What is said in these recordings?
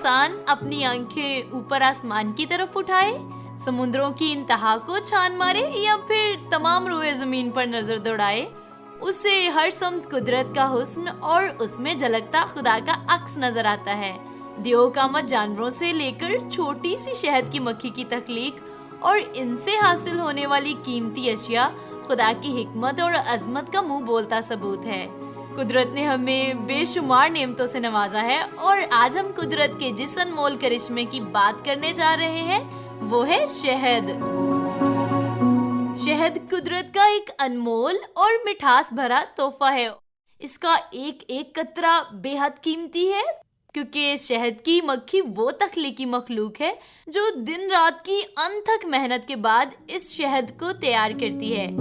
इंसान अपनी आंखें ऊपर आसमान की तरफ उठाए, समुद्रों की इंतहा को छान मारे या फिर तमाम रोए जमीन पर नजर दौड़ाए, उसे हर समत कुदरत का हुस्न और उसमें झलकता खुदा का अक्स नजर आता है। दियोकामत जानवरों से लेकर छोटी सी शहद की मक्खी की तख्लीक और इनसे हासिल होने वाली कीमती अशिया खुदा की हिकमत और अजमत का मुंह बोलता सबूत है। कुदरत ने हमें बेशुमार नेमतों से नवाजा है और आज हम कुदरत के जिस अनमोल करिश्मे की बात करने जा रहे हैं वो है शहद। शहद कुदरत का एक अनमोल और मिठास भरा तोहफा है। इसका एक एक कतरा बेहद कीमती है, क्योंकि शहद की मक्खी वो तख्लीकी मखलूक है जो दिन रात की अनथक मेहनत के बाद इस शहद को तैयार करती है।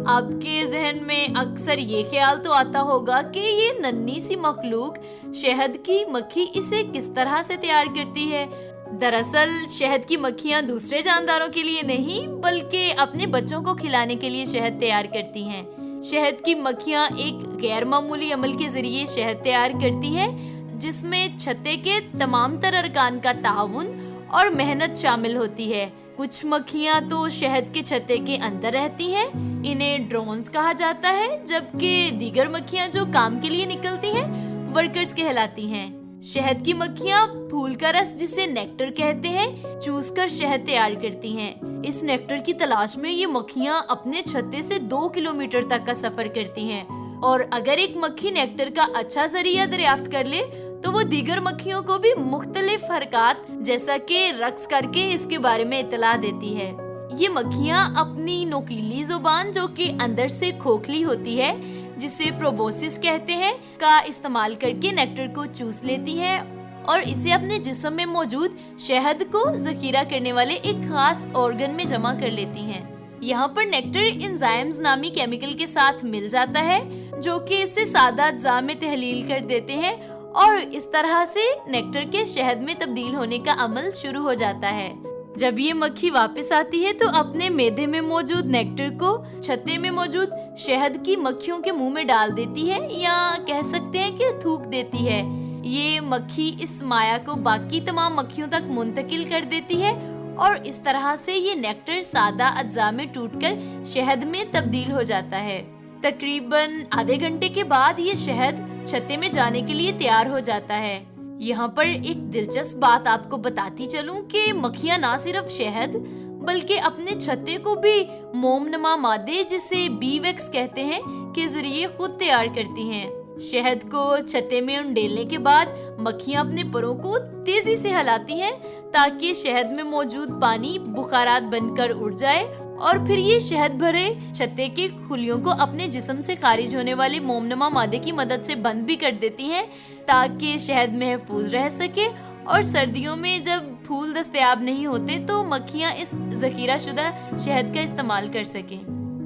आपके जहन में अक्सर ये ख्याल तो आता होगा कि ये नन्ही सी मखलूक शहद की मक्खी इसे किस तरह से तैयार करती है। दरअसल शहद की मक्खियाँ दूसरे जानदारों के लिए नहीं बल्कि अपने बच्चों को खिलाने के लिए शहद तैयार करती हैं। शहद की मक्खियाँ एक गैर मामूली अमल के जरिए शहद तैयार करती हैं, जिसमें छत्ते के तमाम तर अरकान का ताउन और मेहनत शामिल होती है। कुछ मक्खियाँ तो शहद के छत्ते के अंदर रहती हैं, इन्हें ड्रोन्स कहा जाता है, जबकि दीगर मक्खियाँ जो काम के लिए निकलती हैं वर्कर्स कहलाती हैं। शहद की मक्खियाँ फूल का रस, जिसे नेक्टर कहते हैं, चूस कर शहद तैयार करती हैं। इस नेक्टर की तलाश में ये मक्खियाँ अपने छत्ते से 2 किलोमीटर तक का सफर करती हैं, और अगर एक मक्खी नेक्टर का अच्छा जरिया दरियाफ्त कर ले तो वो दीगर मक्खियों को भी मुख्तलिफ हरकत जैसा कि रक्स करके इसके बारे में इत्तला देती है। ये मक्खियाँ अपनी नोकीली जुबान, जो कि अंदर से खोखली होती है, जिसे प्रोबोसिस कहते हैं, का इस्तेमाल करके नेक्टर को चूस लेती हैं और इसे अपने जिस्म में मौजूद शहद को जखीरा करने वाले एक खास ऑर्गन में जमा कर लेती हैं। यहाँ पर नेक्टर एंजाइम्स नामी केमिकल के साथ मिल जाता है, जो कि इसे सादा अज्जा में तहलील कर देते हैं और इस तरह से नेक्टर के शहद में तब्दील होने का अमल शुरू हो जाता है। जब ये मक्खी वापस आती है तो अपने मेदे में मौजूद नेक्टर को छत्ते में मौजूद शहद की मक्खियों के मुंह में डाल देती है, या कह सकते हैं कि थूक देती है। ये मक्खी इस माया को बाकी तमाम मक्खियों तक मुंतकिल कर देती है और इस तरह से ये नेक्टर सादा अज्जा में टूटकर शहद में तब्दील हो जाता है। तकरीबन आधे घंटे के बाद ये शहद छत्ते में जाने के लिए तैयार हो जाता है। यहाँ पर एक दिलचस्प बात आपको बताती चलूं कि मक्खियाँ ना सिर्फ शहद बल्कि अपने छत्ते को भी मोमनमा मादे, जिसे बी वैक्स कहते हैं, के जरिए खुद तैयार करती हैं। शहद को छत्ते में उंडेलने के बाद मक्खियाँ अपने परों को तेजी से हिलाती हैं ताकि शहद में मौजूद पानी बुखारात बनकर उड़ जाए, और फिर ये शहद भरे छत्ते के खुलियों को अपने जिस्म से खारिज होने वाले मोमनमा मादे की मदद से बंद भी कर देती हैं ताकि शहद महफूज रह सके। और सर्दियों में जब फूल दस्तयाब नहीं होते तो मक्खियाँ इस जखीरा शुदा शहद का इस्तेमाल कर सकें।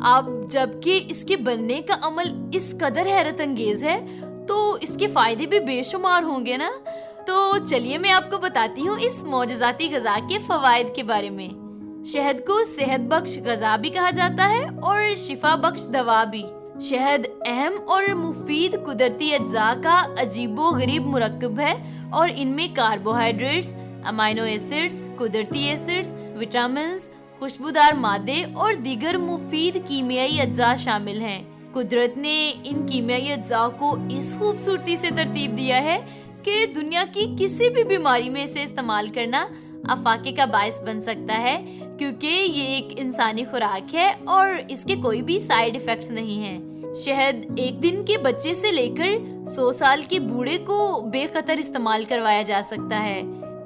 अब जबकि इसके बनने का अमल इस कदर हैरत अंगेज है तो इसके फायदे भी बेशुमार होंगे ना। तो चलिए मैं आपको बताती हूँ इस मौजज़ाती गज़ा के फवायद के बारे में। शहद को सेहत बख्श गज़ा भी कहा जाता है और शिफा बख्श दवा भी। शहद अहम और मुफीद कुदरती अज्जा का अजीबो गरीब मुरक्कब है और इनमें कार्बोहाइड्रेट्स, अमाइनो एसिड्स, कुदरती एसिड्स, विटामिन्स, खुशबूदार मादे और दीगर मुफीद कीमियाई अज्जा शामिल हैं। कुदरत ने इन कीमियाई अज्जा को इस खूबसूरती से तरतीब दिया है कि दुनिया की किसी भी बीमारी में इसे इस्तेमाल करना अफाके का बायस बन सकता है, क्योंकि ये एक इंसानी खुराक है और इसके कोई भी साइड इफेक्ट्स नहीं हैं। शहद एक दिन के बच्चे से लेकर 100 साल के बूढ़े को बेखतर इस्तेमाल करवाया जा सकता है।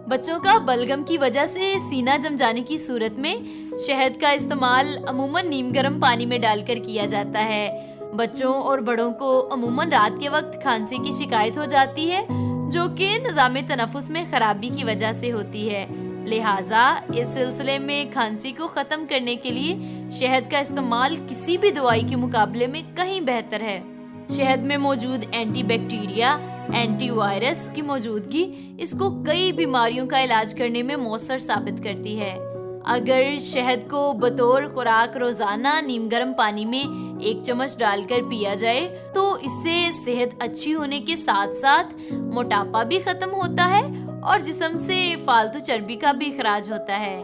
बच्चों का बलगम की वजह से सीना जम जाने की सूरत में शहद का इस्तेमाल अमूमन नीम गर्म पानी में डालकर किया जाता है। बच्चों और बड़ों को अमूमन रात के वक्त खांसी की शिकायत हो जाती है, जो कि निज़ाम तनफ़ुस में खराबी की वजह से होती है। लिहाजा इस सिलसिले में खांसी को खत्म करने के लिए शहद का इस्तेमाल किसी भी दवाई के मुकाबले में कहीं बेहतर है। शहद में मौजूद एंटी बैक्टीरिया, एंटीवायरस की मौजूदगी इसको कई बीमारियों का इलाज करने में मौसर साबित करती है। अगर शहद को बतौर खुराक रोजाना नीम गर्म पानी में 1 चम्मच डालकर पिया जाए तो इससे सेहत अच्छी होने के साथ साथ मोटापा भी खत्म होता है और जिस्म से फालतू चर्बी का भी इखराज होता है।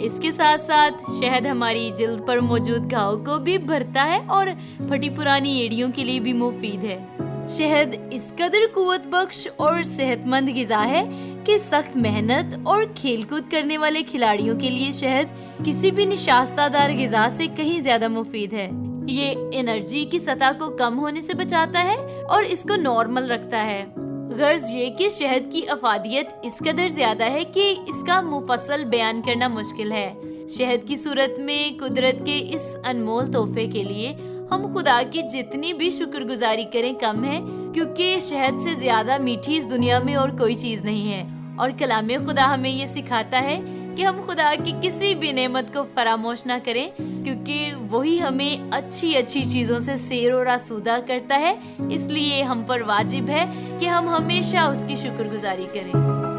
इसके साथ साथ शहद हमारी जिल्द पर मौजूद घाव को भी भरता है और फटी पुरानी एड़ियों के लिए भी मुफीद है। शहद इस कदर कुव्वत बख्श और सेहतमंद ग़िज़ा है कि सख्त मेहनत और खेलकूद करने वाले खिलाड़ियों के लिए शहद किसी भी निशास्तादार ग़िज़ा से कहीं ज्यादा मुफीद है। ये एनर्जी की सतह को कम होने से बचाता है और इसको नॉर्मल रखता है। गर्ज ये कि शहद की अफादियत इस कदर ज्यादा है कि इसका मुफस्सल बयान करना मुश्किल है। शहद की सूरत में कुदरत के इस अनमोल तोहफे के लिए हम खुदा की जितनी भी शुक्रगुजारी करें कम है, क्योंकि शहद से ज्यादा मीठी इस दुनिया में और कोई चीज नहीं है। और कलामे खुदा हमें ये सिखाता है कि हम खुदा की किसी भी नेमत को फरामोश ना करें, क्योंकि वही हमें अच्छी अच्छी चीजों से सैर और आसूदा करता है। इसलिए हम पर वाजिब है कि हम हमेशा उसकी शुक्रगुजारी करें।